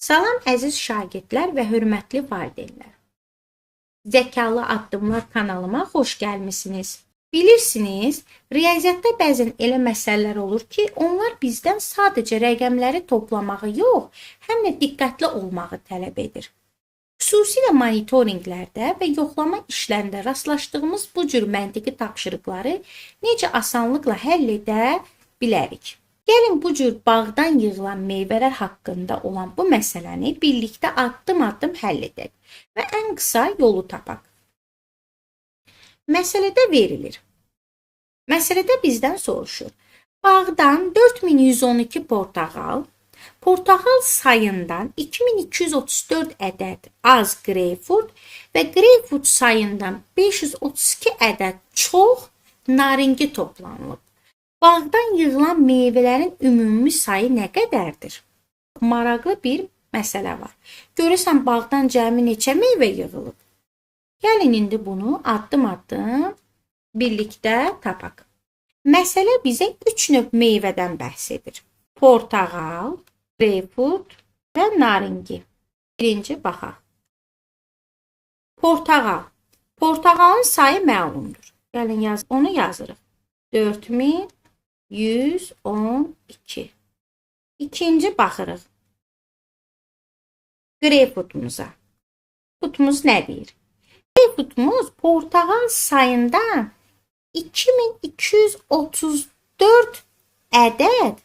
Salam əziz şagirdlər və hörmətli valideynlər. Zəkalı addımlar kanalıma xoş gəlmisiniz. Bilirsiniz, riyaziyyatda bəzən elə məsələlər olur ki, onlar bizdən sadəcə rəqəmləri toplamağı yox, həm də diqqətli olmağı tələb edir. Xüsusilə monitorinqlərdə və yoxlama işlərində rastlaşdığımız bu cür məntiqi tapşırıqları necə asanlıqla həll edə bilərik. Gəlin bu cür bağdan yığılan meyvələr haqqında olan bu məsələni birlikdə addım-addım həll edək və ən qısa yolu tapaq. Məsələdə verilir. Məsələdə bizdən soruşur. Bağdan 4112 portağal sayından 2234 ədəd az qreyfurt və qreyfurt sayından 532 ədəd çox naringi toplanılıb. Bağdan yığılan meyvələrin ümumi sayı nə qədərdir? Maraqlı bir məsələ var. Görürsən, bağdan cəmi neçə meyvə yığılıb? Gəlin indi bunu addım-addım birlikdə tapaq. Məsələ bizə 3 növ meyvədən bəhs edir. Portağal, qreyfurt və naringi. Birinci baxaq. Portağal. Portağalın sayı məlumdur. Gəlin onu yazırıq. 4112. İkinci baxırıq. Qreyfurtumuza. Qreyfurtumuz nə deyir? Qreyfurtumuz portağal sayından 2234 ədəd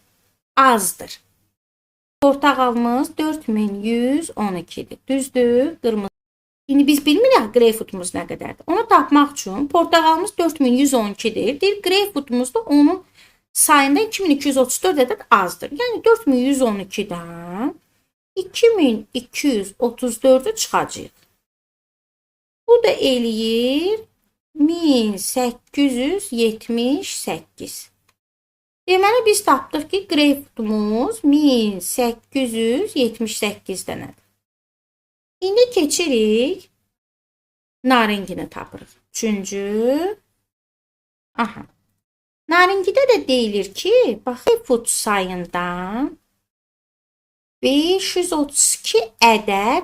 azdır. Portağalımız 4112-dir. Düzdür? Qırmızı. İndi biz bilmirik qreyfurtumuz nə qədərdir. Onu tapmaq üçün portağalımız 4112-dir. Deyir, qreyfurtumuz da onun sayında 2234 ədəd azdır. Yəni 4112-dən 2234-ü çıxacaq. Bu da eləyir 1878. Deməli biz tapdıq ki, qreyfurtumuz 1878 dənədir. İndi keçirik, naringini tapırıq. Üçüncü, naringidə də deyilir ki, qreyfurt sayından 532 ədəd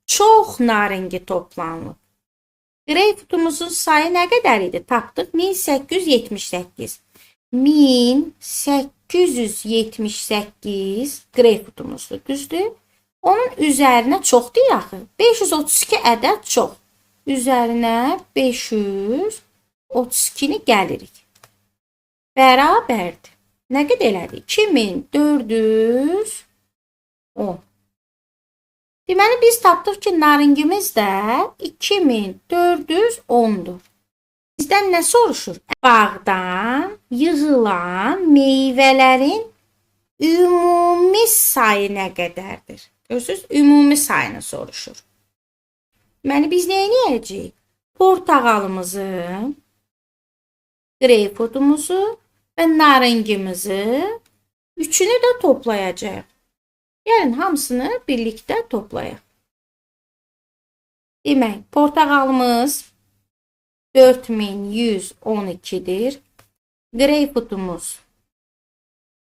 çox naringi toplanılıb. Qreyfurtumuzun sayı nə qədər idi? Tapdıq 1878. 1878 qreyfurtumuzdur, düzdür? Onun üzərinə çox deyir axı. 532 ədəd çox. Üzərinə 532-ni gəlirik. Bərabərdir. Nə qədər elədi? 2410. Deməli biz tapdıq ki, naringimiz də 2410-dur. Bizdən nə soruşur? Bağdan yığılan meyvələrin ümumi sayı nə qədərdir? Görürsünüz, ümumi sayını soruşur. Deməli biz nə edəcəyik? Portağalımızı, qreyfurtumuzu və naringimizi üçünü də toplayacağıq. Gəlin hamısını birlikdə toplayaq. Demək, portağalımız 4112-dir. Qreyfurtumuz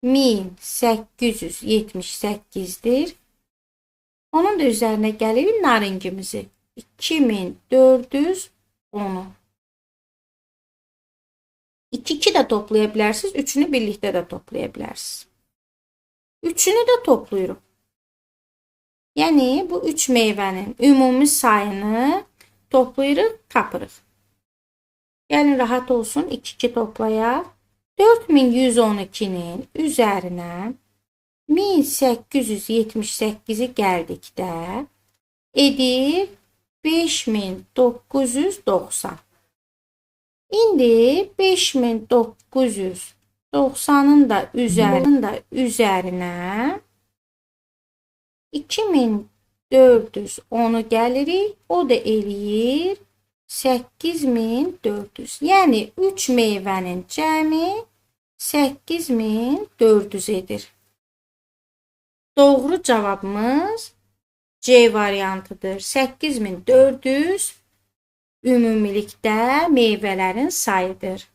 1878-dir. Onun da üzərinə gəlir naringimizi 2410-u. 2-2 də toplaya bilərsiniz, 3-ünü birlikdə də toplaya bilərsiniz. 3-ünü də toplayırıq. Yəni bu 3 meyvənin ümumi sayını toplayırıq, tapırıq. Gəlin rahat olsun, 2-2 toplayaq. 4112-nin üzərinə 1878-i gəldikdə edir 5990. İndi 5990-ın da üzərinə 2410-u gəlirik. O da eləyir 8400. Yəni 3 meyvənin cəmi 8400 edir. Doğru cavabımız C variantıdır. 8400 ümumilikdə meyvələrin sayıdır.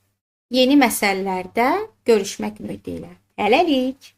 Yeni məsələlərdə görüşmək ümidi ilə. Hələlik.